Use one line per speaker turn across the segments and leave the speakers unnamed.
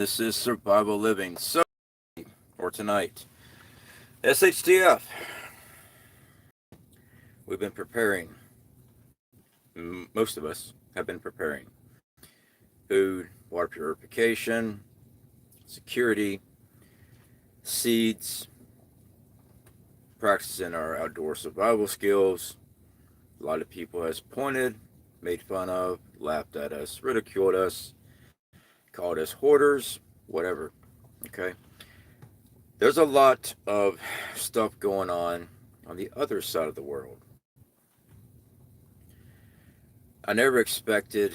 This is Survival Living. So, for tonight, SHTF. We've been preparing. Most of us have been preparing. Food, water purification, security, seeds, practicing our outdoor survival skills. A lot of people has pointed, made fun of, laughed at us, ridiculed us, called us hoarders, whatever. Okay? There's a lot of stuff going on the other side of the world. I never expected,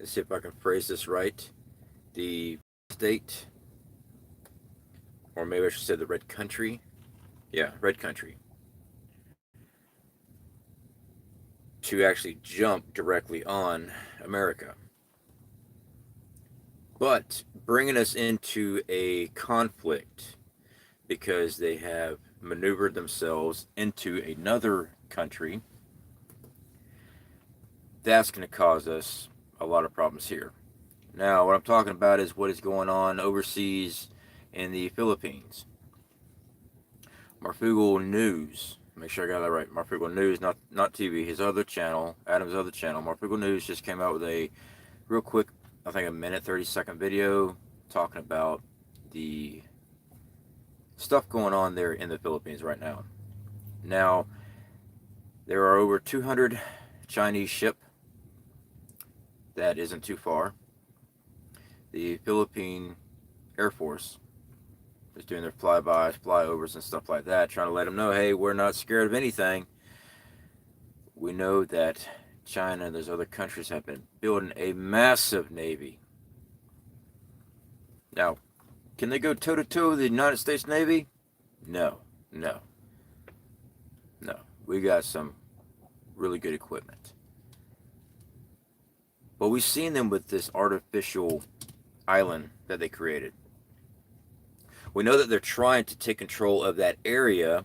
let's see if I can phrase this right, the state, or maybe I should say the red country. Yeah, red country. To actually jump directly on America. But bringing us into a conflict because they have maneuvered themselves into another country, that's going to cause us a lot of problems here. Now, what I'm talking about is what is going on overseas in the Philippines. Marfugal News, make sure I got that right. Marfugal News, not TV, his other channel, Adam's other channel. Marfugal News just came out with a real quick, I think a minute, 30-second video talking about the stuff going on there in the Philippines right now. Now, there are over 200 Chinese ship. That isn't too far. The Philippine Air Force is doing their flybys, flyovers, and stuff like that, trying to let them know, hey, we're not scared of anything. We know that China and those other countries have been building a massive navy. Now, can they go toe-to-toe with the United States Navy? No. We got some really good equipment. But we've seen them with this artificial island that they created. We know that they're trying to take control of that area,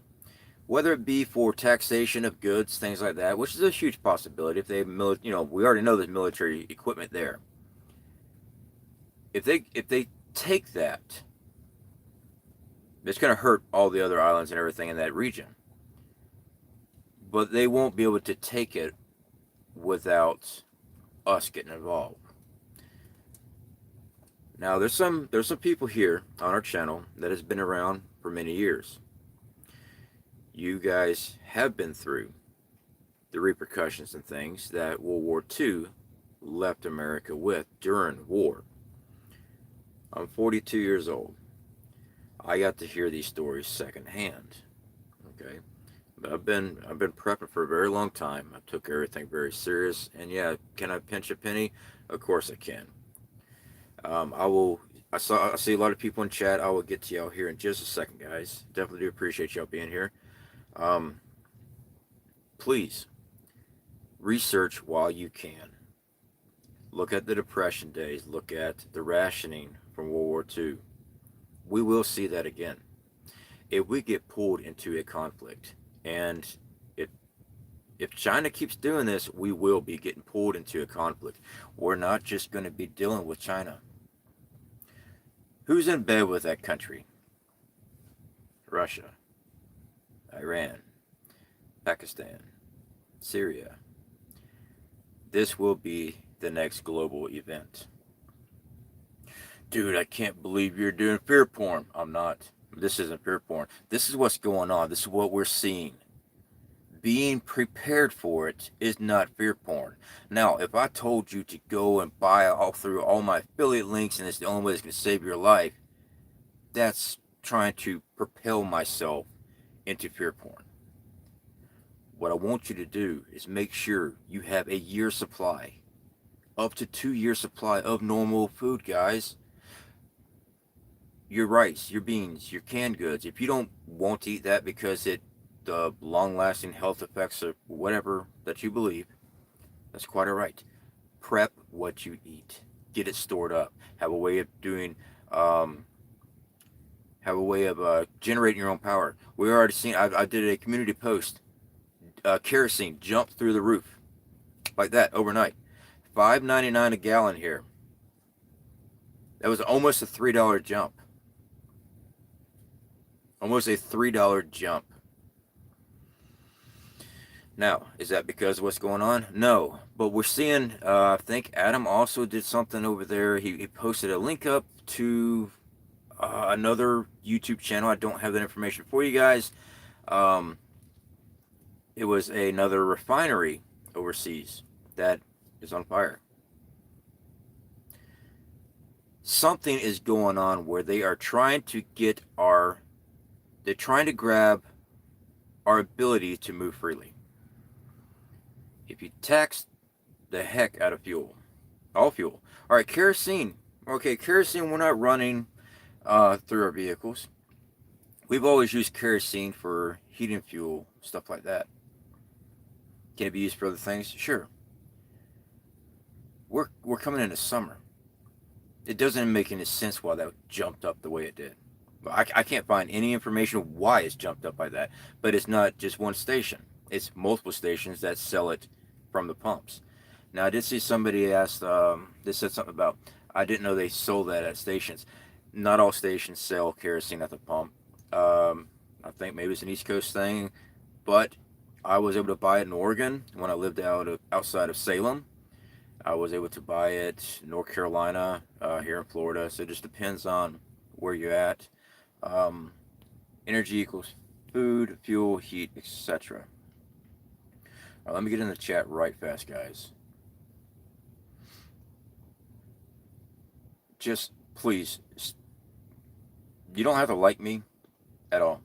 whether it be for taxation of goods, things like that, which is a huge possibility. If they, we already know there's military equipment there. If they take that, it's going to hurt all the other islands and everything in that region. But they won't be able to take it without us getting involved. Now, there's some people here on our channel that has been around for many years. You guys have been through the repercussions and things that World War II left America with during war. I'm 42 years old. I got to hear these stories secondhand. Okay, but I've been prepping for a very long time. I took everything very serious, and yeah, can I pinch a penny? Of course I can. I see a lot of people in chat. I will get to y'all here in just a second, guys. Definitely do appreciate y'all being here. Please research while you can. Look at the Depression days. Look at the rationing from World War II. We will see that again if we get pulled into a conflict. And if China keeps doing this, we will be getting pulled into a conflict. We're not just going to be dealing with China. Who's in bed with that country? Russia, Iran, Pakistan, Syria. This will be the next global event. Dude, I can't believe you're doing fear porn. I'm not. This isn't fear porn. This is what's going on. This is what we're seeing. Being prepared for it is not fear porn. Now, if I told you to go and buy all through all my affiliate links and it's the only way that's going to save your life, that's trying to propel myself into fear porn. What I want you to do is make sure you have a year supply, up to 2 year supply of normal food, guys. Your rice, your beans, your canned goods. If you don't want to eat that because the long-lasting health effects of whatever that you believe, that's quite all right. Prep what you eat. Get it stored up. Have a way of doing, generating your own power. We already seen. I did a community post. Kerosene jumped through the roof, like that overnight. $5.99 a gallon here. That was almost a $3 jump. Almost a $3 jump. Now, is that because of what's going on? No. But we're seeing, I think Adam also did something over there. He posted a link up to another YouTube channel. I don't have that information for you guys. It was another refinery overseas that is on fire. Something is going on where they are trying to get they're trying to grab our ability to move freely. If you tax the heck out of fuel, all fuel. All right, kerosene. Okay, kerosene we're not running through our vehicles. We've always used kerosene for heating fuel, stuff like that. Can it be used for other things? Sure. We're coming into summer. It doesn't make any sense why that jumped up the way it did. I can't find any information why it's jumped up by that. But it's not just one station. It's multiple stations that sell it from the pumps. Now, I did see somebody asked, they said something about, I didn't know they sold that at stations. Not all stations sell kerosene at the pump. I think maybe it's an East Coast thing. But I was able to buy it in Oregon when I lived outside of Salem. I was able to buy it in North Carolina, here in Florida. So it just depends on where you're at. Energy equals food, fuel, heat, etc. Let me get in the chat right fast, guys. Just please, you don't have to like me at all.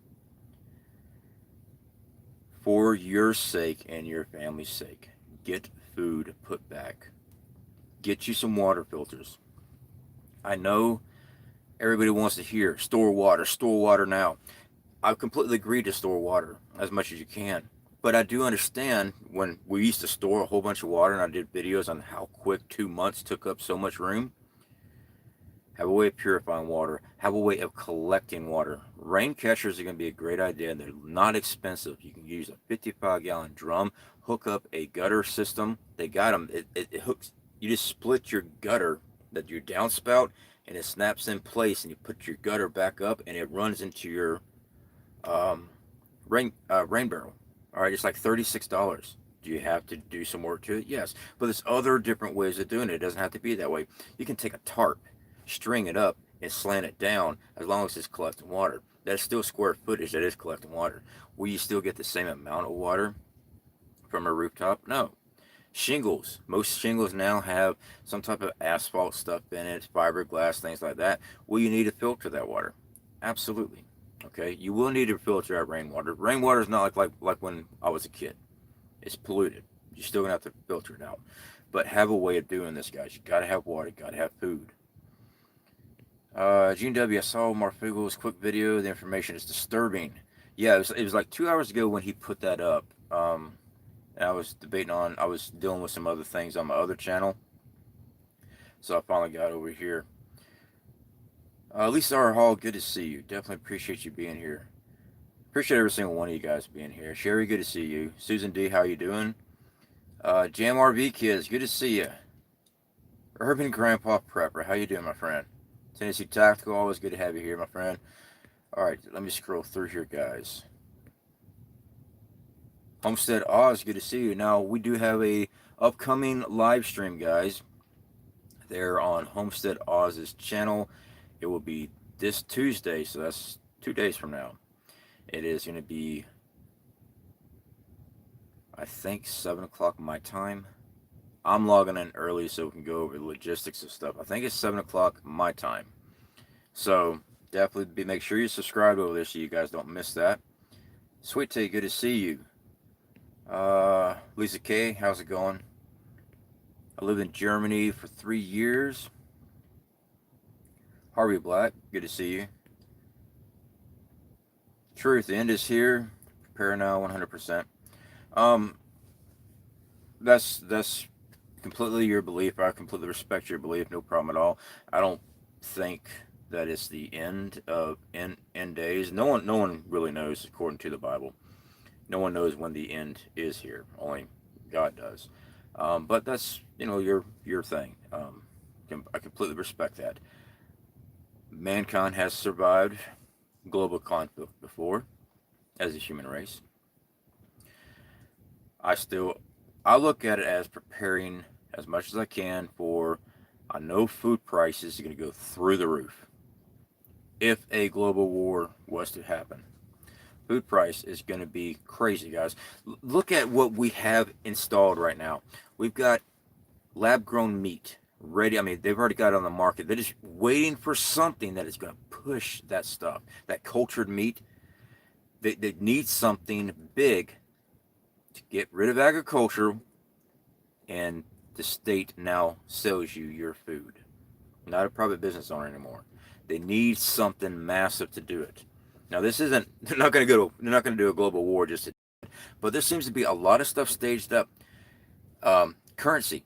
For your sake and your family's sake, get food put back. Get you some water filters. I know everybody wants to hear store water now. I completely agree to store water as much as you can. But I do understand when we used to store a whole bunch of water, and I did videos on how quick 2 months took up so much room. Have a way of purifying water. Have a way of collecting water. Rain catchers are going to be a great idea, and they're not expensive. You can use a 55-gallon drum, hook up a gutter system. They got them. It hooks. You just split your gutter, your downspout, and it snaps in place, and you put your gutter back up, and it runs into your rain barrel. All right, it's like $36. Do you have to do some work to it? Yes, but there's other different ways of doing it. It doesn't have to be that way. You can take a tarp, string it up, and slant it down as long as it's collecting water. That's still square footage that is collecting water. Will you still get the same amount of water from a rooftop? No. Shingles. Most shingles now have some type of asphalt stuff in it, fiberglass, things like that. Will you need to filter that water? Absolutely. Okay, you will need to filter out rainwater. Rainwater is not like when I was a kid. It's polluted. You're still gonna have to filter it out. But have a way of doing this, guys. You gotta have water. You gotta have food. Gene W. I saw Marfugel's quick video. The information is disturbing. Yeah, it was like 2 hours ago when he put that up. And I was I was dealing with some other things on my other channel. So I finally got over here. Lisa R. Hall, good to see you. Definitely appreciate you being here. Appreciate every single one of you guys being here. Sherry, good to see you. Susan D, how you doing? Jam RV Kids, good to see you. Urban Grandpa Prepper, how you doing, my friend? Tennessee Tactical, always good to have you here, my friend. All right, let me scroll through here, guys. Homestead Oz, good to see you. Now, we do have a upcoming live stream, guys. They're on Homestead Oz's channel. It will be this Tuesday, so that's 2 days from now. It is going to be, I think, 7 o'clock my time. I'm logging in early so we can go over the logistics of stuff. I think it's 7 o'clock my time. So definitely make sure you subscribe over there so you guys don't miss that. Sweet Tea, good to see you. Lisa K, how's it going? I lived in Germany for 3 years. Harvey Black, good to see you. Truth, the end is here. Prepare now, 100%. That's completely your belief. I completely respect your belief. No problem at all. I don't think that it's the end of end days. No one really knows, according to the Bible. No one knows when the end is here. Only God does. But that's your thing. I completely respect that. Mankind has survived global conflict before as a human race. I still, I look at it as preparing as much as I can for, I know food prices are going to go through the roof if a global war was to happen. Food price is going to be crazy, guys. Look at what we have installed right now. We've got lab grown meat ready. I mean, they've already got it on the market. They're just waiting for something that is going to push that stuff. That cultured meat, they need something big to get rid of agriculture, and the state now sells you your food. Not a private business owner anymore. They need something massive to do it. Now, this isn't. They're not going to go. They're not going to do a global war just to. But there seems to be a lot of stuff staged up. Currency.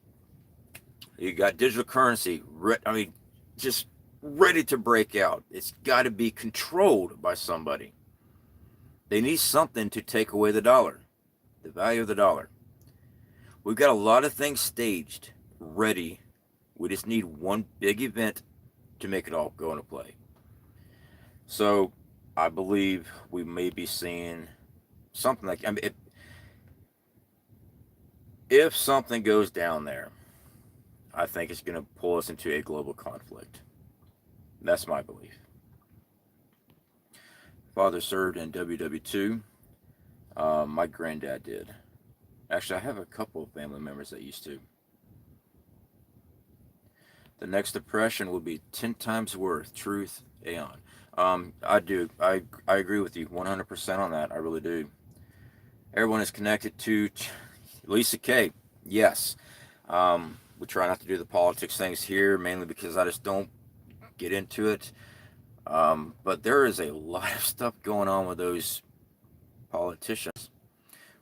You got digital currency. I mean, just ready to break out. It's got to be controlled by somebody. They need something to take away the dollar, the value of the dollar. We've got a lot of things staged, ready. We just need one big event to make it all go into play. So I believe we may be seeing something like, I mean, if something goes down there, I think it's going to pull us into a global conflict. That's my belief. Father served in WW2. My granddad did. Actually, I have a couple of family members that used to. The next depression will be 10 times worth. Truth, Aeon. I do. I agree with you 100% on that. I really do. Everyone is connected to Lisa K. Yes. We try not to do the politics things here, mainly because I just don't get into it. But there is a lot of stuff going on with those politicians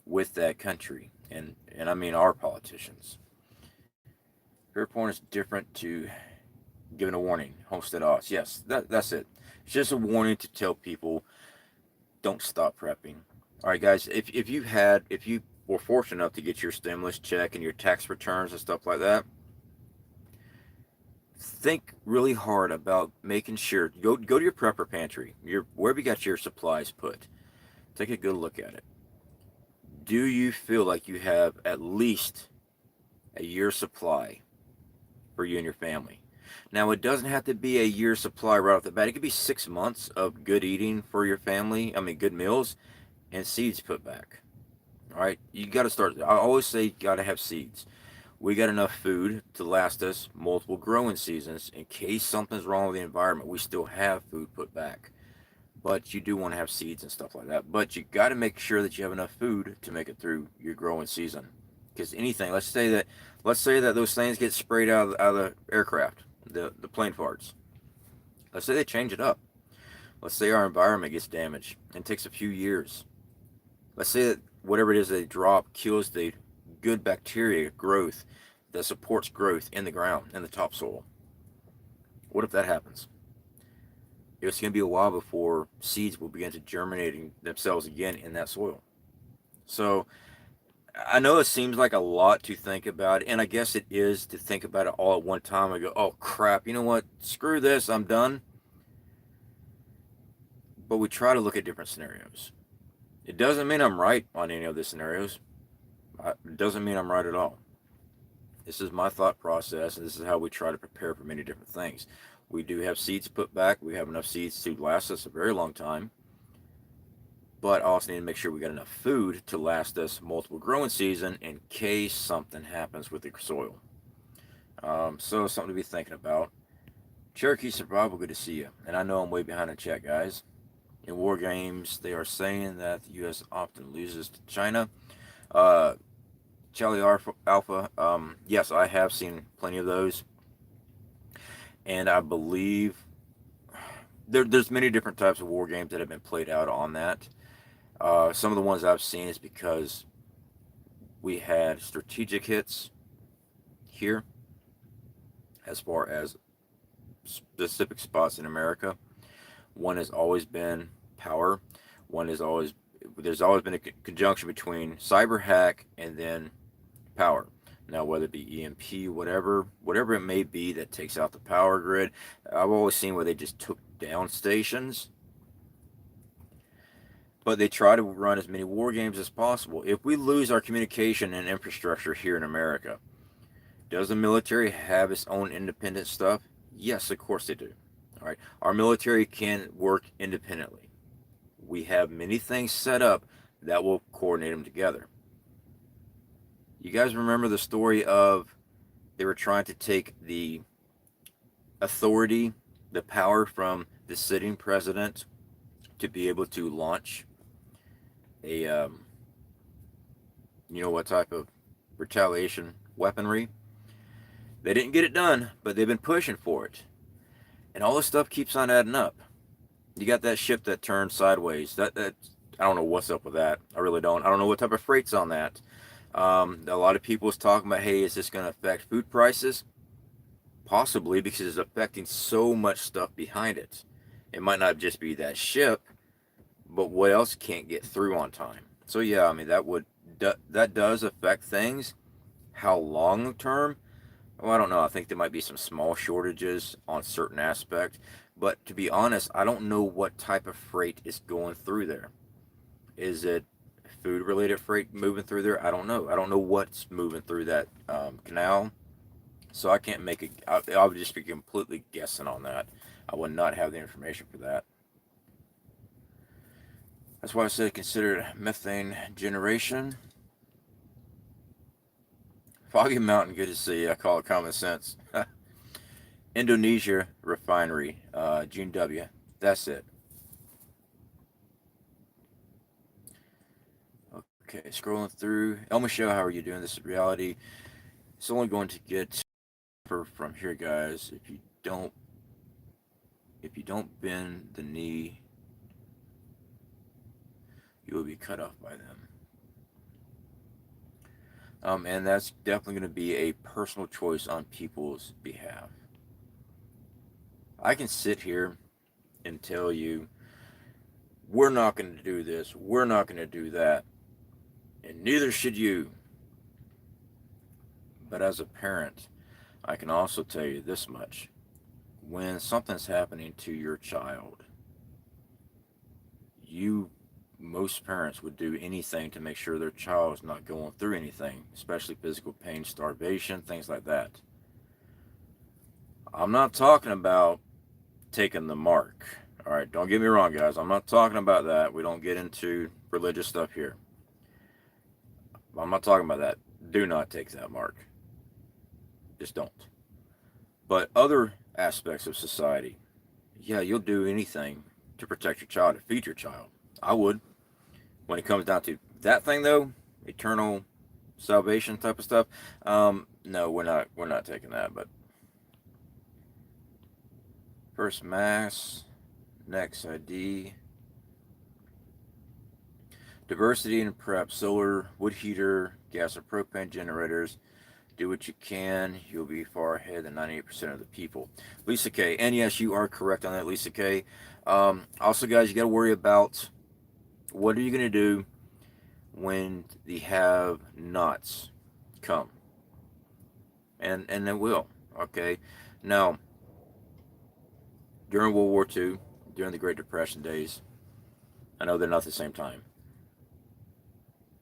with that country. And I mean our politicians. Fair point is different to giving a warning. Homestead odds. Yes, that's it. It's just a warning to tell people don't stop prepping. All right, guys. If you were fortunate enough to get your stimulus check and your tax returns and stuff like that, think really hard about making sure. Go to your prepper pantry. Wherever you got your supplies put. Take a good look at it. Do you feel like you have at least a year's supply for you and your family? Now, it doesn't have to be a year's supply right off the bat. It could be 6 months of good eating for your family. I mean, good meals and seeds put back. All right, you got to start. I always say you got to have seeds. We got enough food to last us multiple growing seasons in case something's wrong with the environment. We still have food put back, but you do want to have seeds and stuff like that. But you got to make sure that you have enough food to make it through your growing season. Because anything, let's say that those things get sprayed out of the aircraft, the plane parts. Let's say they change it up. Let's say our environment gets damaged and it takes a few years. Let's say that whatever it is they drop kills the good bacteria growth that supports growth in the ground, in the topsoil. What if that happens? It's going to be a while before seeds will begin to germinating themselves again in that soil. So I know it seems like a lot to think about, and I guess it is to think about it all at one time. I go, oh crap, you know what? Screw this, I'm done. But we try to look at different scenarios. It doesn't mean I'm right on any of the scenarios. It doesn't mean I'm right at all. This is my thought process, and this is how we try to prepare for many different things. We do have seeds put back. We have enough seeds to last us a very long time. But I also need to make sure we got enough food to last us multiple growing season in case something happens with the soil. So something to be thinking about. Cherokee Survival, good to see you. And I know I'm way behind in chat, guys. In war games, they are saying that the U.S. often loses to China. Charlie Alpha, yes, I have seen plenty of those. And I believe there's many different types of war games that have been played out on that. Some of the ones I've seen is because we had strategic hits here as far as specific spots in America. One has always been power. There's always been a conjunction between cyber hack and then power. Now, whether it be EMP, whatever it may be that takes out the power grid, I've always seen where they just took down stations, but they try to run as many war games as possible. If we lose our communication and infrastructure here in America, does the military have its own independent stuff? Yes, of course they do. All right, our military can work independently. We have many things set up that will coordinate them together. You guys remember the story of they were trying to take the authority, the power from the sitting president to be able to launch a, you know what type of retaliation weaponry? They didn't get it done, but they've been pushing for it. And all this stuff keeps on adding up. You got that ship that turned sideways. That I don't know what's up with that. I really don't. I don't know what type of freight's on that. A lot of people was talking about, hey, is this going to affect food prices? Possibly, because it's affecting so much stuff behind it. It might not just be that ship, but what else can't get through on time? So yeah, I mean that does affect things. How long term? Well, I don't know. I think there might be some small shortages on certain aspects, but to be honest, I don't know what type of freight is going through there. Is it food related freight moving through there? I don't know. I don't know what's moving through that canal, so I can't make it. I would just be completely guessing on that. I would not have the information for that. That's why I said consider methane generation. Foggy Mountain, good to see you. I call it common sense. Indonesia refinery, June W. That's it. Okay, scrolling through. El Michelle, how are you doing? This is reality. It's only going to get from here, guys. If you don't bend the knee, you will be cut off by them. And that's definitely going to be a personal choice on people's behalf. I can sit here and tell you, we're not going to do this, we're not going to do that, and neither should you. But as a parent, I can also tell you this much. When something's happening to your child, most parents would do anything to make sure their child is not going through anything, especially physical pain, starvation, things like that. I'm not talking about taking the mark. All right, don't get me wrong, guys. I'm not talking about that. We don't get into religious stuff here. I'm not talking about that. Do not take that mark. Just don't. But other aspects of society, yeah, you'll do anything to protect your child, to feed your child. I would. When it comes down to that thing, though, eternal salvation type of stuff, no, we're not taking that. But first mass, next ID, diversity and prep, solar, wood heater, gas or propane generators. Do what you can. You'll be far ahead than 98% of the people. Lisa K. And yes, you are correct on that, Lisa K. Also, guys, you got to worry about what are you going to do when the have-nots come. And they will. Okay. Now, during World War II, during the Great Depression days, I know they're not the same time,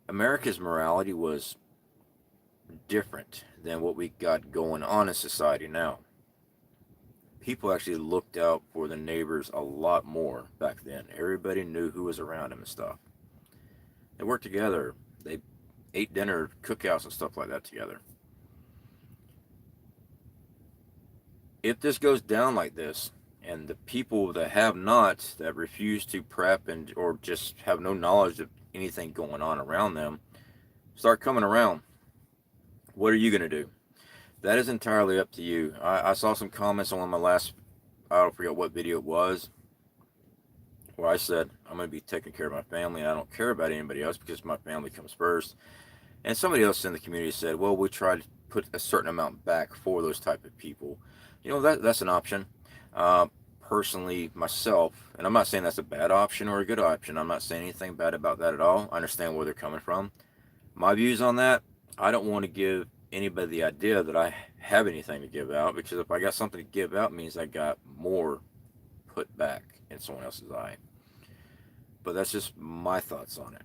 America's morality was different than what we got going on in society now. People actually looked out for the neighbors a lot more back then. Everybody knew who was around them and stuff. They worked together. They ate dinner, cookouts and stuff like that together. If this goes down like this, and the people that have not, that refuse to prep and or just have no knowledge of anything going on around them, start coming around, what are you going to do? That is entirely up to you. I saw some comments on one of my last, I don't forget what video it was, where I said, I'm going to be taking care of my family, and I don't care about anybody else because my family comes first. And somebody else in the community said, well, we try to put a certain amount back for those type of people. You know, that's an option. Personally, myself, and I'm not saying that's a bad option or a good option. I'm not saying anything bad about that at all. I understand where they're coming from. My views on that, I don't want to give anybody the idea that I have anything to give out, because if I got something to give out, it means I got more put back in someone else's eye. But that's just my thoughts on it.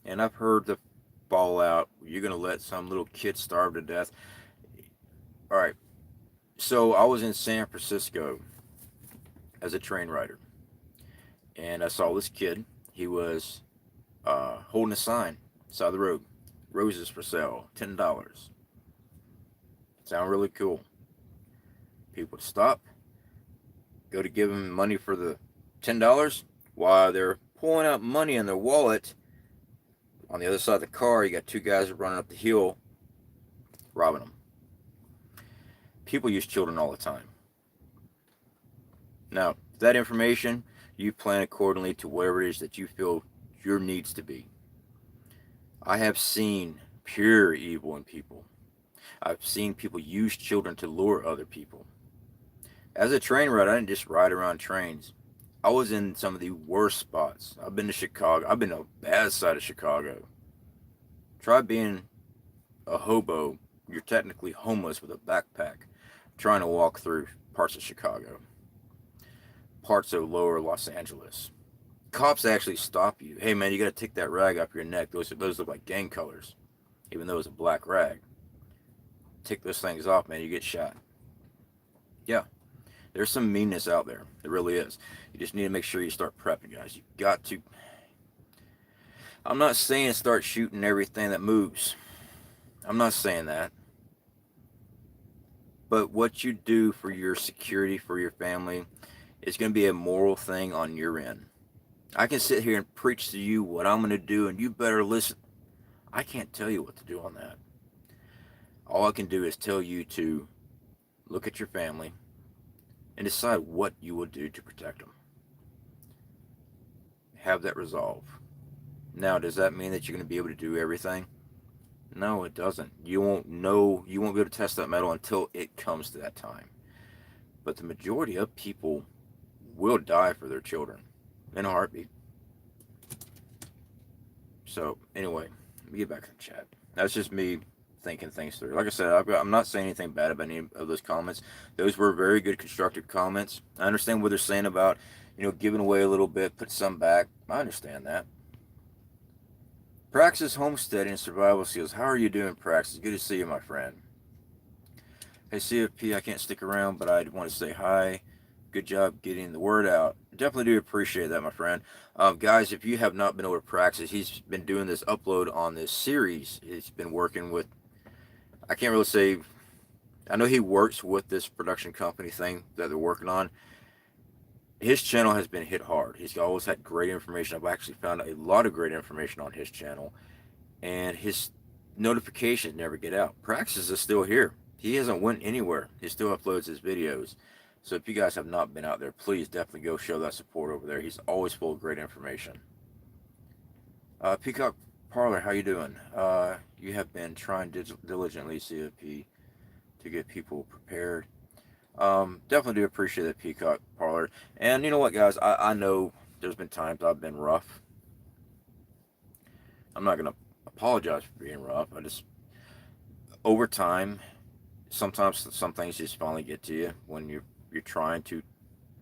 And I've heard the fallout, you're going to let some little kid starve to death. All right, so I was in San Francisco as a train rider, and I saw this kid. He was holding a sign side of the road, roses for sale, $10. Sound really cool. People would stop, go to give him money for the $10, while they're pulling out money in their wallet. On the other side of the car, you got two guys running up the hill, robbing them. People use children all the time. Now, that information, you plan accordingly to whatever it is that you feel your needs to be. I have seen pure evil in people. I've seen people use children to lure other people. As a train rider, I didn't just ride around trains. I was in some of the worst spots. I've been to Chicago. I've been to the bad side of Chicago. Try being a hobo. You're technically homeless with a backpack, trying to walk through parts of Chicago, parts of lower Los Angeles. Cops actually stop you. Hey man, you got to take that rag off your neck. Those look like gang colors, even though it's a black rag. Take those things off, man. You get shot. Yeah, there's some meanness out there. There really is. You just need to make sure you start prepping, guys. You got to. I'm not saying start shooting everything that moves. I'm not saying that. But what you do for your security, for your family, is going to be a moral thing on your end. I can sit here and preach to you what I'm going to do, and you better listen. I can't tell you what to do on that. All I can do is tell you to look at your family and decide what you will do to protect them. Have that resolve. Now, does that mean that you're going to be able to do everything? No, it doesn't. You won't know, you won't be able to test that metal until it comes to that time. But the majority of people will die for their children in a heartbeat. So, anyway, let me get back to the chat. That's just me thinking things through. Like I said, I'm not saying anything bad about any of those comments. Those were very good, constructive comments. I understand what they're saying about, giving away a little bit, put some back. I understand that. Praxis Homesteading and Survival Skills. How are you doing, Praxis? Good to see you, my friend. Hey, C.F.P, I can't stick around, but I want to say hi. Good job getting the word out. Definitely do appreciate that, my friend. Guys, if you have not been over to Praxis, he's been doing this upload on this series. He's been working with, I can't really say, I know he works with this production company thing that they're working on. His channel has been hit hard. He's always had great information. I've actually found a lot of great information on his channel, and his notifications never get out. Praxis is still here. He hasn't went anywhere. He still uploads his videos. So if you guys have not been out there, please definitely go show that support over there. He's always full of great information. Peacock Parlor, how you doing? You have been trying diligently, C.F.P, to get people prepared. Definitely do appreciate that, Peacock Parlor. And you know what, guys? I know there's been times I've been rough. I'm not going to apologize for being rough. I just, over time, sometimes some things just finally get to you when you're trying to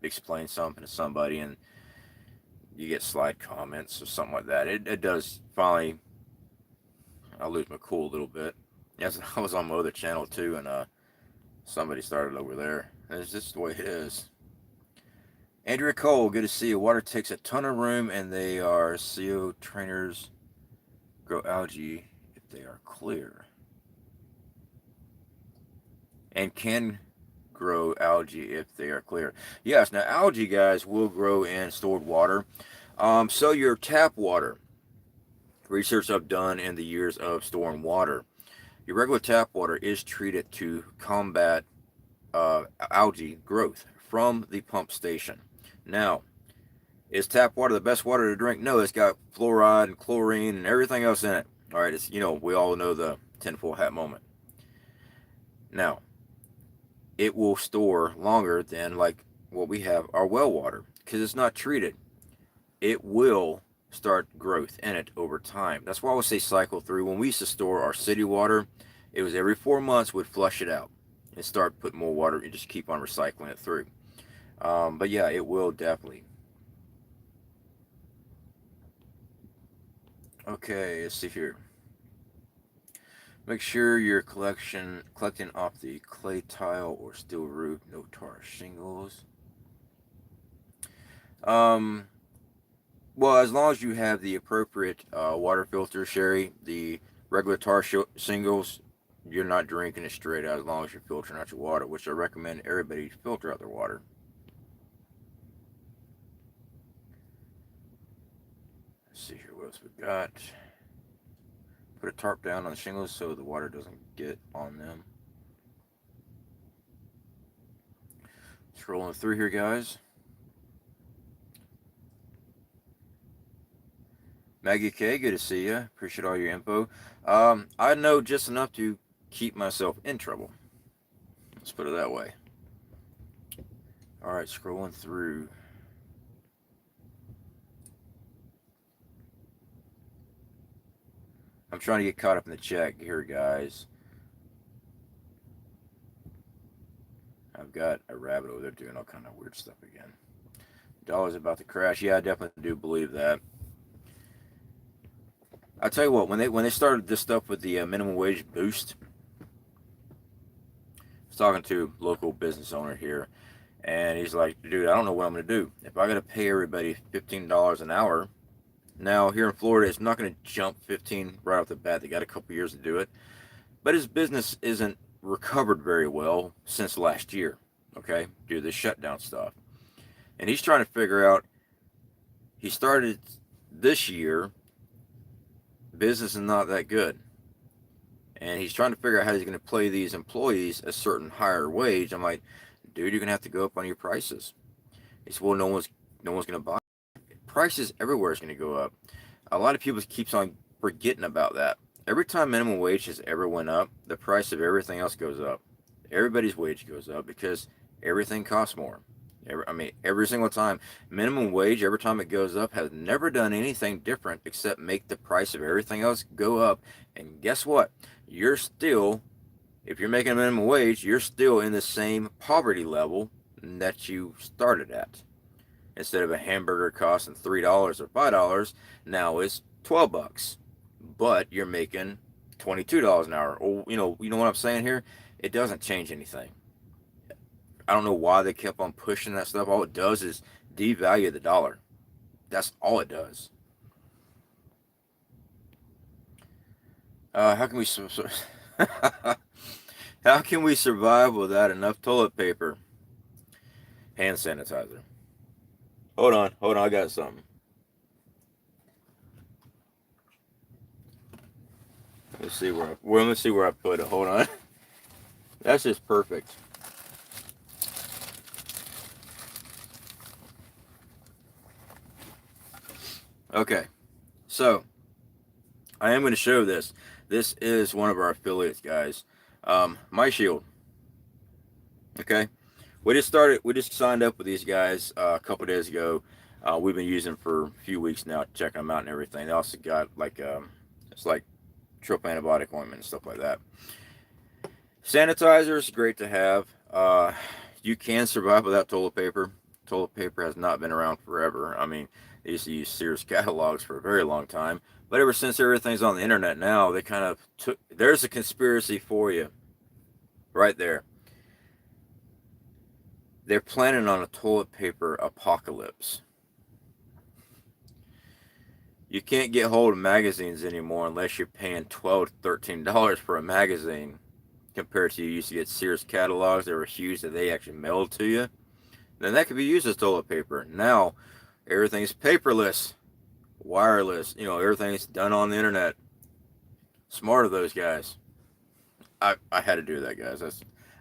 explain something to somebody and you get slide comments or something like that. It does finally, I lose my cool a little bit. Yes, I was on my other channel too, and somebody started over there. It's just the way it is. Andrea Cole, good to see you. Water takes a ton of room, and they are CO trainers grow algae if they are clear. And can grow algae if they are clear. Yes, now algae, guys, will grow in stored water. So your tap water, research I've done in the years of storing water, your regular tap water is treated to combat algae growth from the pump station. Now, is tap water the best water to drink? No, it's got fluoride and chlorine and everything else in it. All right, it's, we all know the tinfoil hat moment. Now, it will store longer than like what we have our well water because it's not treated. It will start growth in it over time. That's why I would say cycle through. When we used to store our city water, It was every 4 months would flush it out and start putting more water and just keep on recycling it through. But yeah, it will definitely. Okay, let's see here. Make sure you're collecting off the clay tile or steel roof, no tar shingles. Um, well, as long as you have the appropriate water filter, Sherry, the regular shingles, you're not drinking it straight out as long as you're filtering out your water, which I recommend everybody filter out their water. Let's see here, what else we got. Put a tarp down on the shingles so the water doesn't get on them. Scrolling through here, guys. Maggie K, good to see you. Appreciate all your info. I know just enough to keep myself in trouble. Let's put it that way. All right, scrolling through. I'm trying to get caught up in the chat here, guys. I've got a rabbit over there doing all kind of weird stuff again. Dollar's about to crash. Yeah, I definitely do believe that. I tell you what, when they started this stuff with the minimum wage boost, I was talking to a local business owner here, and he's like, dude, I don't know what I'm going to do. If I got to pay everybody $15 an hour, now here in Florida, it's not going to jump 15 right off the bat. They got a couple years to do it. But his business isn't recovered very well since last year, okay, due to the shutdown stuff. And he's trying to figure out, he started this year, business is not that good. And he's trying to figure out how he's going to pay these employees a certain higher wage. I'm like, dude, you're going to have to go up on your prices. He said, well, no one's going to buy. Prices everywhere is going to go up. A lot of people keeps on forgetting about that. Every time minimum wage has ever went up, the price of everything else goes up. Everybody's wage goes up because everything costs more. Every single time. Minimum wage, every time it goes up, has never done anything different except make the price of everything else go up. And guess what? You're still, if you're making a minimum wage, you're still in the same poverty level that you started at. Instead of a hamburger costing $3 or $5, now it's $12. But you're making $22 an hour. Or you know what I'm saying here? It doesn't change anything. I don't know why they kept on pushing that stuff. All it does is devalue the dollar. That's all it does. How can we how can we survive without enough toilet paper? Hand sanitizer. Hold on, I got something. Let's see where I put it. Hold on. That's just perfect. Okay, so I am going to show this. This is one of our affiliates, guys. My Shield. Okay, we just signed up with these guys a couple days ago. We've been using them for a few weeks now, checking them out and everything. They also got like it's like triple antibiotic ointment and stuff like that. Sanitizer is great to have. You can survive without toilet paper. Toilet paper has not been around forever. I mean, they used to use Sears catalogs for a very long time. But ever since everything's on the internet now, they kind of took, there's a conspiracy for you. Right there. They're planning on a toilet paper apocalypse. You can't get hold of magazines anymore unless you're paying $12 to $13 for a magazine. Compared to you used to get Sears catalogs that were huge that they actually mailed to you. Then that could be used as toilet paper. Now, everything's paperless, wireless. Everything's done on the internet. Smart of those guys. I had to do that, guys.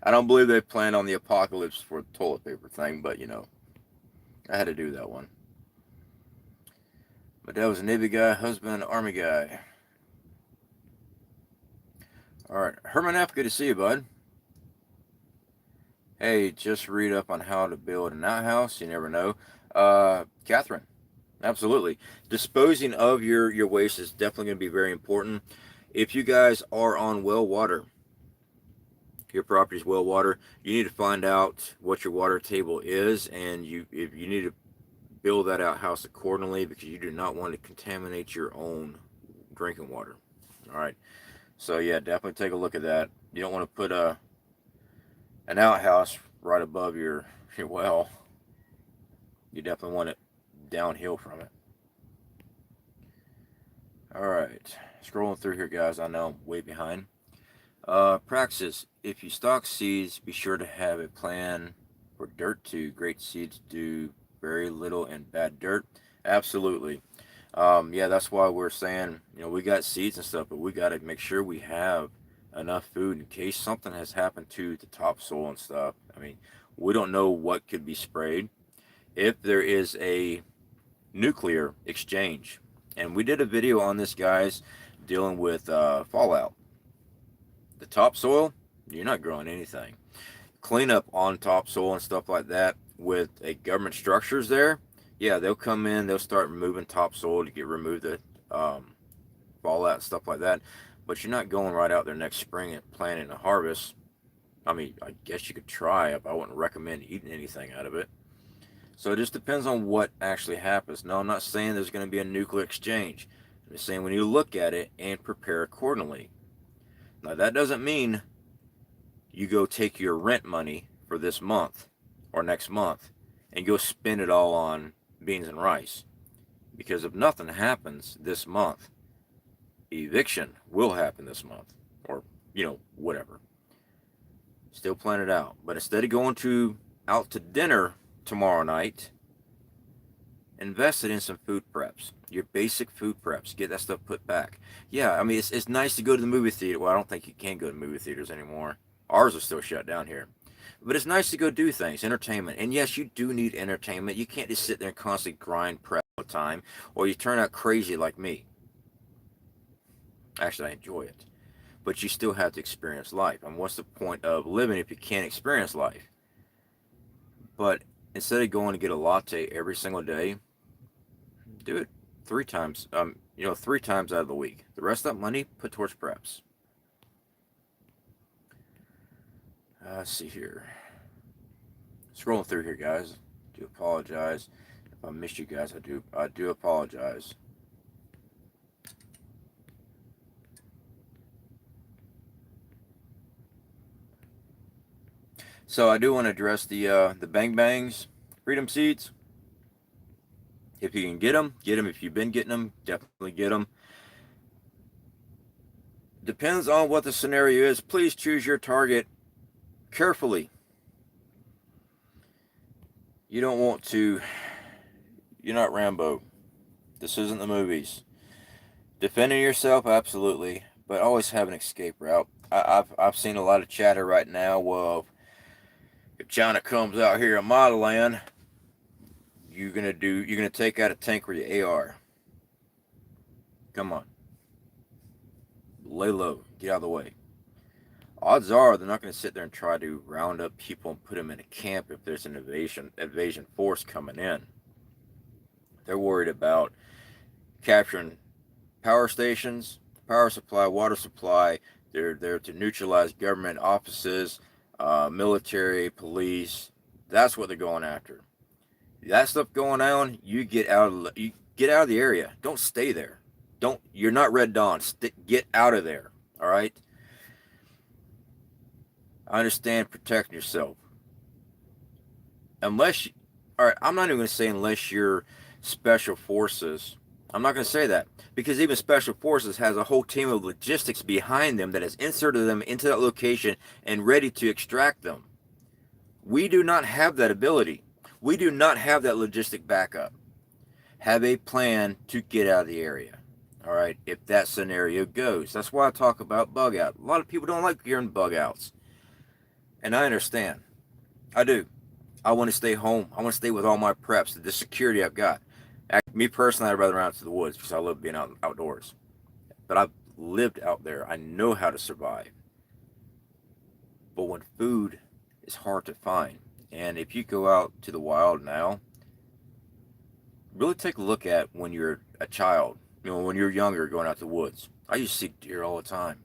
I don't believe they planned on the apocalypse for the toilet paper thing, but I had to do that one. My dad was a Navy guy, husband, Army guy. All right, Herman F., good to see you, bud. Hey, just read up on how to build an outhouse. You never know. Catherine, absolutely. Disposing of your waste is definitely going to be very important. If you guys are on well water, your property's well water, you need to find out what your water table is, and if you need to build that outhouse accordingly, because you do not want to contaminate your own drinking water. All right. So yeah, definitely take a look at that. You don't want to put an outhouse right above your well. You definitely want it downhill from it. All right, scrolling through here, guys. I know I'm way behind. Praxis: if you stock seeds, be sure to have a plan for dirt too. Great seeds do very little in bad dirt. Absolutely. Yeah, that's why we're saying, we got seeds and stuff, but we got to make sure we have enough food in case something has happened to the topsoil and stuff. I mean, we don't know what could be sprayed. If there is a nuclear exchange, and we did a video on this, guys, dealing with fallout. The topsoil, you're not growing anything. Cleanup on topsoil and stuff like that with a government structures there, yeah, they'll come in, they'll start removing topsoil to remove the fallout and stuff like that. But you're not going right out there next spring and planting a harvest. I mean, I guess you could try it, but I wouldn't recommend eating anything out of it. So it just depends on what actually happens. No, I'm not saying there's going to be a nuclear exchange. I'm just saying when you look at it and prepare accordingly. Now, that doesn't mean you go take your rent money for this month or next month and go spend it all on beans and rice. Because if nothing happens this month, eviction will happen this month, or whatever. Still plan it out. But instead of going out to dinner tomorrow night, invest it in some food preps. Your basic food preps. Get that stuff put back. Yeah, I mean, it's nice to go to the movie theater. Well, I don't think you can go to movie theaters anymore. Ours are still shut down here. But it's nice to go do things, entertainment. And yes, you do need entertainment. You can't just sit there and constantly grind prep all the time, or you turn out crazy like me. Actually, I enjoy it. But you still have to experience life. I mean, what's the point of living if you can't experience life? But instead of going to get a latte every single day, do it 3 times. 3 times out of the week. The rest of that money, put towards preps. Let's see here. Scrolling through here, guys. Do apologize if I missed you guys. I do apologize. So I do want to address the Bang Bangs Freedom Seeds. If you can get them, get them. If you've been getting them, definitely get them. Depends on what the scenario is. Please choose your target carefully. You don't want to. You're not Rambo. This isn't the movies. Defending yourself, absolutely, but always have an escape route. I've seen a lot of chatter right now. Well, if China comes out here in my land, you're gonna take out a tank with your AR. Come on, lay low, get out of the way. Odds are they're not going to sit there and try to round up people and put them in a camp if there's an invasion force coming in. They're worried about capturing power stations, power supply, water supply. They're there to neutralize government offices, military, police. That's what they're going after. That stuff going on, you get out of the area. Don't stay there. You're not Red Dawn. Get out of there. All right. I understand protecting yourself. All right, I'm not even going to say unless you're special forces. I'm not going to say that, because even special forces has a whole team of logistics behind them that has inserted them into that location and ready to extract them. We do not have that ability. We do not have that logistic backup. Have a plan to get out of the area. All right, if that scenario goes. That's why I talk about bug out. A lot of people don't like hearing bug outs. And I understand. I do. I want to stay home. I want to stay with all my preps, the security I've got. Me personally, I'd rather run out to the woods because I love being outdoors. But I've lived out there. I know how to survive. But when food is hard to find, and if you go out to the wild now, really take a look at when you're a child, when you're younger going out to the woods. I used to see deer all the time.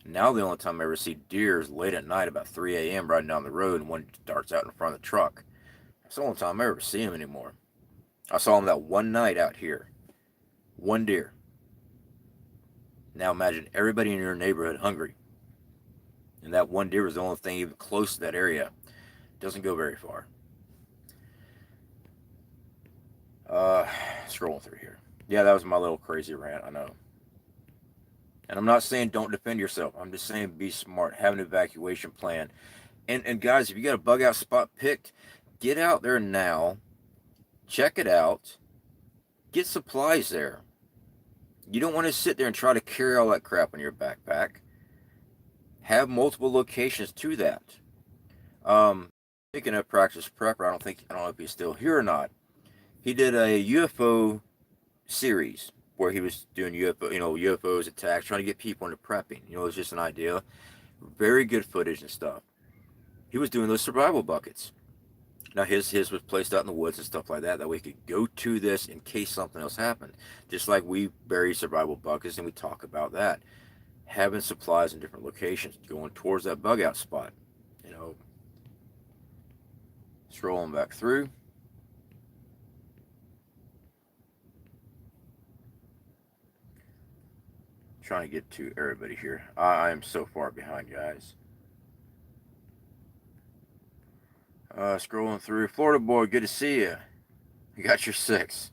Now the only time I ever see deer is late at night, about 3 a.m. riding down the road, and one darts out in front of the truck. That's the only time I ever see him anymore. I saw him that one night out here. One deer. Now imagine everybody in your neighborhood hungry. And that one deer was the only thing even close to that area. Doesn't go very far. Scrolling through here. Yeah, that was my little crazy rant, I know. And I'm not saying don't defend yourself. I'm just saying be smart. Have an evacuation plan. And guys, if you got a bug out spot picked, get out there now. Check it out. Get supplies there. You don't want to sit there and try to carry all that crap in your backpack. Have multiple locations to that. Speaking of Practice Prepper, I don't know if he's still here or not. He did a UFO series where he was doing UFOs, attacks, trying to get people into prepping. It was just an idea. Very good footage and stuff. He was doing those survival buckets. Now his was placed out in the woods and stuff like that we could go to this in case something else happened. Just like we bury survival buckets and we talk about that. Having supplies in different locations, going towards that bug out spot. Scrolling back through. Trying to get to everybody here. I am so far behind, guys. Scrolling through. Florida boy, good to see you. You got your 6.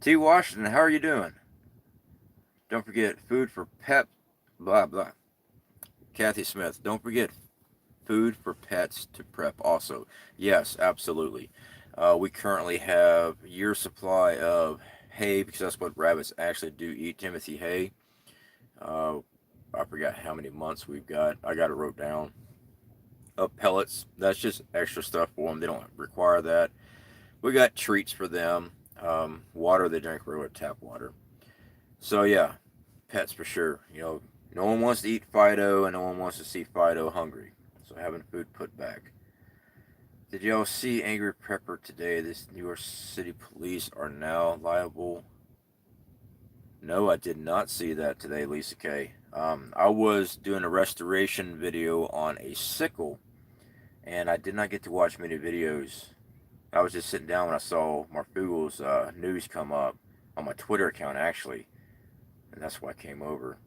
T. Washington, how are you doing? Don't forget food for pet. Blah blah. Kathy Smith, don't forget food for pets to prep also. Yes, absolutely. We currently have a year's supply of hay, because that's what rabbits actually do eat, Timothy hay. I forgot how many months we've got. I got it wrote down. Pellets, that's just extra stuff for them. They don't require that. We got treats for them. Water, they drink regular tap water. So yeah, pets for sure. No one wants to eat Fido, and no one wants to see Fido hungry. So having food put back. Did y'all see Angry Prepper today? This New York City police are now liable. No, I did not see that today, Lisa K. I was doing a restoration video on a sickle, and I did not get to watch many videos. I was just sitting down when I saw Marfugel's news come up on my Twitter account, actually, and that's why I came over.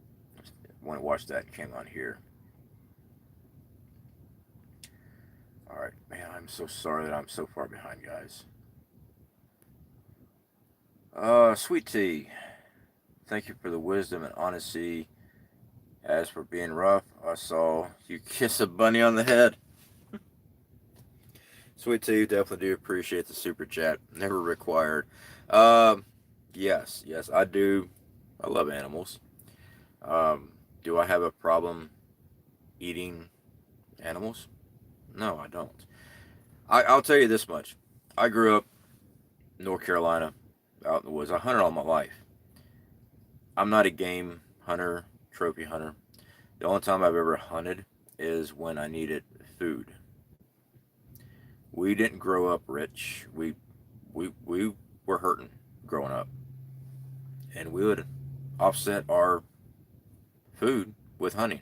When I watched that, it came on here. Alright, man, I'm so sorry that I'm so far behind, guys. Sweet Tea, thank you for the wisdom and honesty. As for being rough, I saw you kiss a bunny on the head. Sweet Tea, definitely do appreciate the super chat. Never required. Yes, I do. I love animals. Do I have a problem eating animals? No, I don't. I'll tell you this much. I grew up in North Carolina, out in the woods. I hunted all my life. I'm not a game hunter, trophy hunter. The only time I've ever hunted is when I needed food. We didn't grow up rich. We were hurting growing up. And we would offset our food with hunting.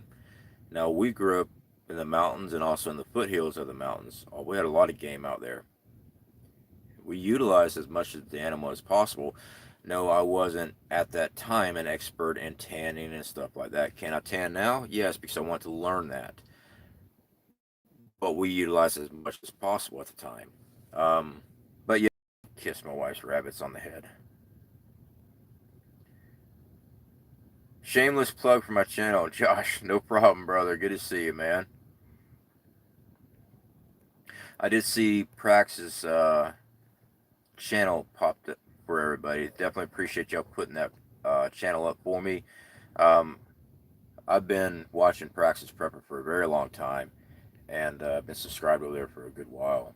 Now, we grew up in the mountains and also in the foothills of the mountains. We had a lot of game out there. We utilized as much of the animal as possible. No, I wasn't at that time an expert in tanning and stuff like that. Can I tan now? Yes, because I want to learn that. But we utilized as much as possible at the time. But yeah, kiss my wife's rabbits on the head. Shameless plug for my channel. Josh, no problem, brother. Good to see you, man. I did see Prax's channel popped up for everybody. Definitely appreciate y'all putting that channel up for me. I've been watching Praxis Prepper for a very long time, and I've been subscribed over there for a good while.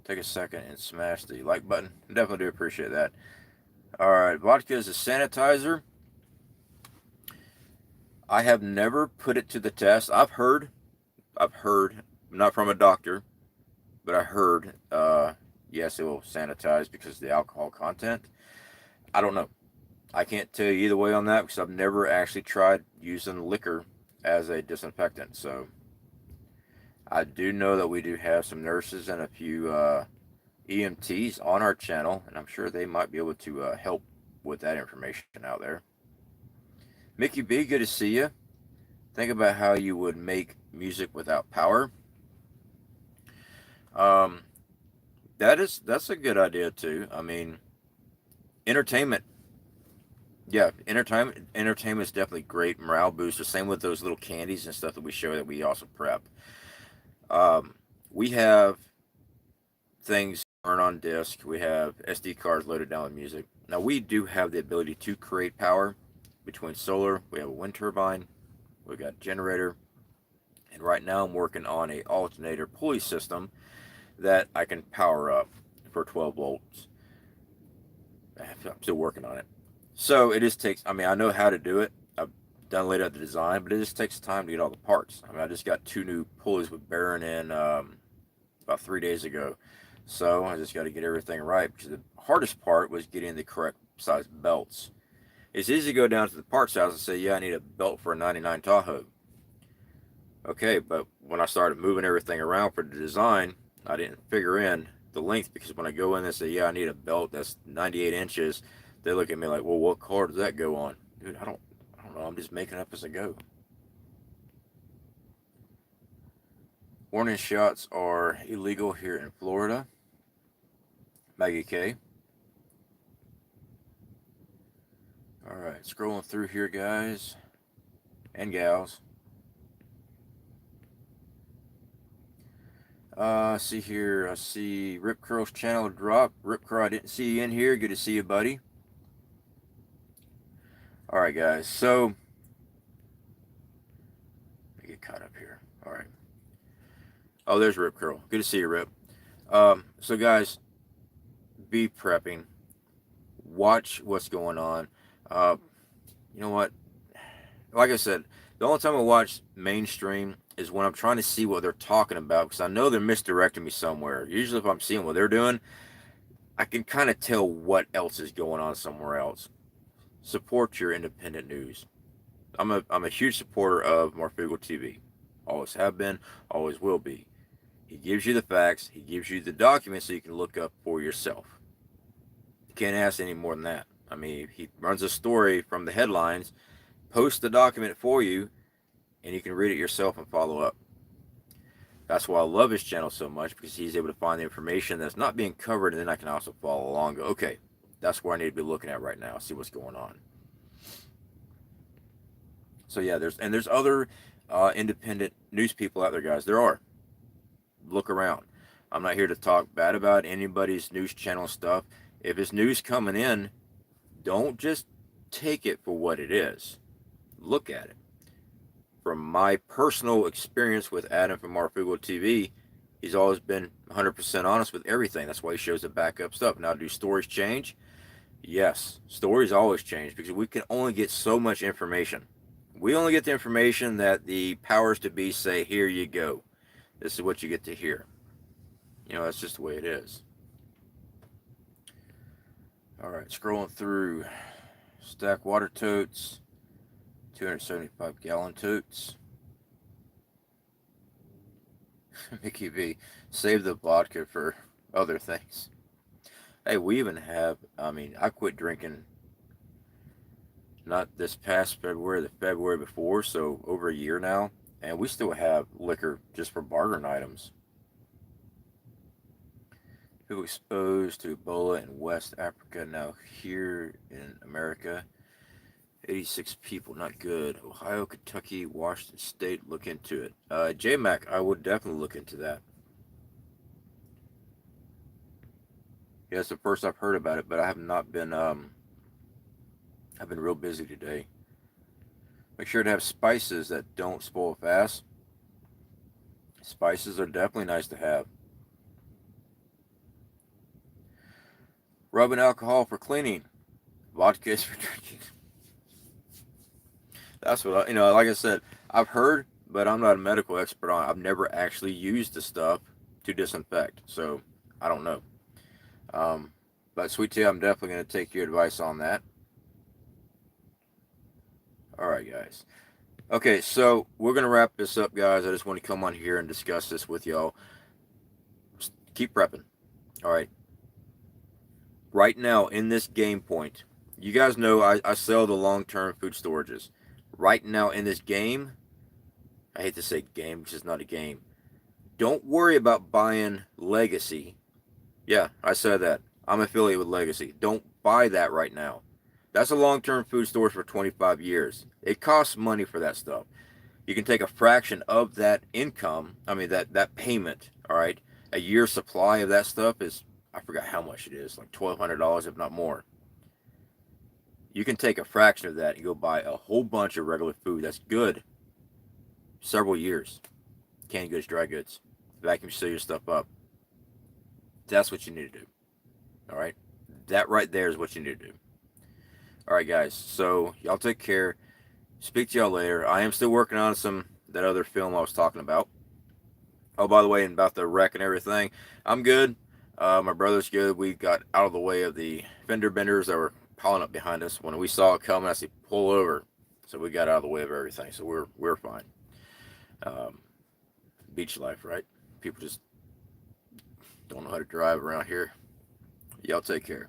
Take a second and smash the like button. Definitely do appreciate that. Alright, vodka is a sanitizer. I have never put it to the test. I've heard, not from a doctor, but I heard, yes, it will sanitize because of the alcohol content. I don't know. I can't tell you either way on that because I've never actually tried using liquor as a disinfectant. So I do know that we do have some nurses and a few EMTs on our channel, and I'm sure they might be able to help with that information out there. Mickey B, good to see you. Think about how you would make music without power. Um, that's a good idea too. I mean, entertainment. Yeah, entertainment is definitely great morale booster. Same with those little candies and stuff that we show that we also prep. Um, we have things burn on disk. We have SD cards loaded down with music. Now we do have the ability to create power between solar. We have a wind turbine. We've got a generator, and right now I'm working on a alternator pulley system that I can power up for 12 volts. I'm still working on it. So it just takes, I mean, I know how to do it. I've done laid out the design, but it just takes time to get all the parts. I mean, I just got 2 new pulleys with bearing in about 3 days ago. So I just got to get everything right because the hardest part was getting the correct size belts. It's easy to go down to the parts house and say, yeah, I need a belt for a 99 Tahoe. Okay, but when I started moving everything around for the design, I didn't figure in the length because when I go in and say, yeah, I need a belt that's 98 inches, they look at me like, well, what car does that go on? Dude, I don't know. I'm just making up as I go. Warning shots are illegal here in Florida. Maggie K. All right, scrolling through here, guys and gals. See here. I see Rip Curl's channel drop. Rip Curl, I didn't see you in here. Good to see you, buddy. All right, guys. So let me get caught up here. All right. Oh, there's Rip Curl. Good to see you, Rip. So guys, be prepping. Watch what's going on. You know what? Like I said, the only time I watch mainstream is when I'm trying to see what they're talking about because I know they're misdirecting me somewhere. Usually, if I'm seeing what they're doing, I can kind of tell what else is going on somewhere else. Support your independent news. I'm a huge supporter of Marfugal TV. Always have been, always will be. He gives you the facts. He gives you the documents so you can look up for yourself. You can't ask any more than that. I mean, he runs a story from the headlines, posts the document for you, and you can read it yourself and follow up. That's why I love his channel so much because he's able to find the information that's not being covered, and then I can also follow along. Go, okay, that's where I need to be looking at right now. See what's going on. So yeah, there's other independent news people out there, guys. There are. Look around. I'm not here to talk bad about anybody's news channel stuff. If it's news coming in, don't just take it for what it is. Look at it. From my personal experience with Adam from Marfugal TV, he's always been 100% honest with everything. That's why he shows the backup stuff. Now, do stories change? Yes, stories always change because we can only get so much information. We only get the information that the powers to be say, here you go. This is what you get to hear. You know, that's just the way it is. All right, scrolling through. Stack water totes. 275-gallon totes. Mickey V, save the vodka for other things. Hey, we even have, I mean, I quit drinking not this past February, the February before, so over a year now, and we still have liquor just for bartering items. People exposed to Ebola in West Africa, now here in America. 86 people, not good. Ohio, Kentucky, Washington State, look into it. J-Mac, I would definitely look into that. Yeah, it's the first I've heard about it, but I have not been, I've been real busy today. Make sure to have spices that don't spoil fast. Spices are definitely nice to have. Rubbing alcohol for cleaning. Vodka is for drinking. That's what I, like I said, I've heard, but I'm not a medical expert on it. I've never actually used the stuff to disinfect, so I don't know. But Sweet Tea, I'm definitely going to take your advice on that. All right, guys. Okay, so we're gonna wrap this up, guys. I just want to come on here and discuss this with y'all. Just keep prepping. All right. Right now in this game point, you guys know I sell the long-term food storages. Right now in this game, I hate to say game because it's not a game. Don't worry about buying Legacy. Yeah, I said that. I'm affiliated with Legacy. Don't buy that right now. That's a long-term food storage for 25 years. It costs money for that stuff. You can take a fraction of that income, I mean that payment, all right? A year's supply of that stuff is, I forgot how much it is, like $1,200 if not more. You can take a fraction of that and go buy a whole bunch of regular food that's good several years. Canned goods, dry goods, vacuum seal your stuff up. That's what you need to do. All right? That right there is what you need to do. All right, guys. So y'all take care. Speak to y'all later. I am still working on that other film I was talking about. Oh, by the way, and about the wreck and everything, I'm good. My brother's good. We got out of the way of the fender benders that were piling up behind us. When we saw it coming, I said, "Pull over." So we got out of the way of everything. So we're fine. Um, Beach life, right? People just don't know how to drive around here. Y'all take care.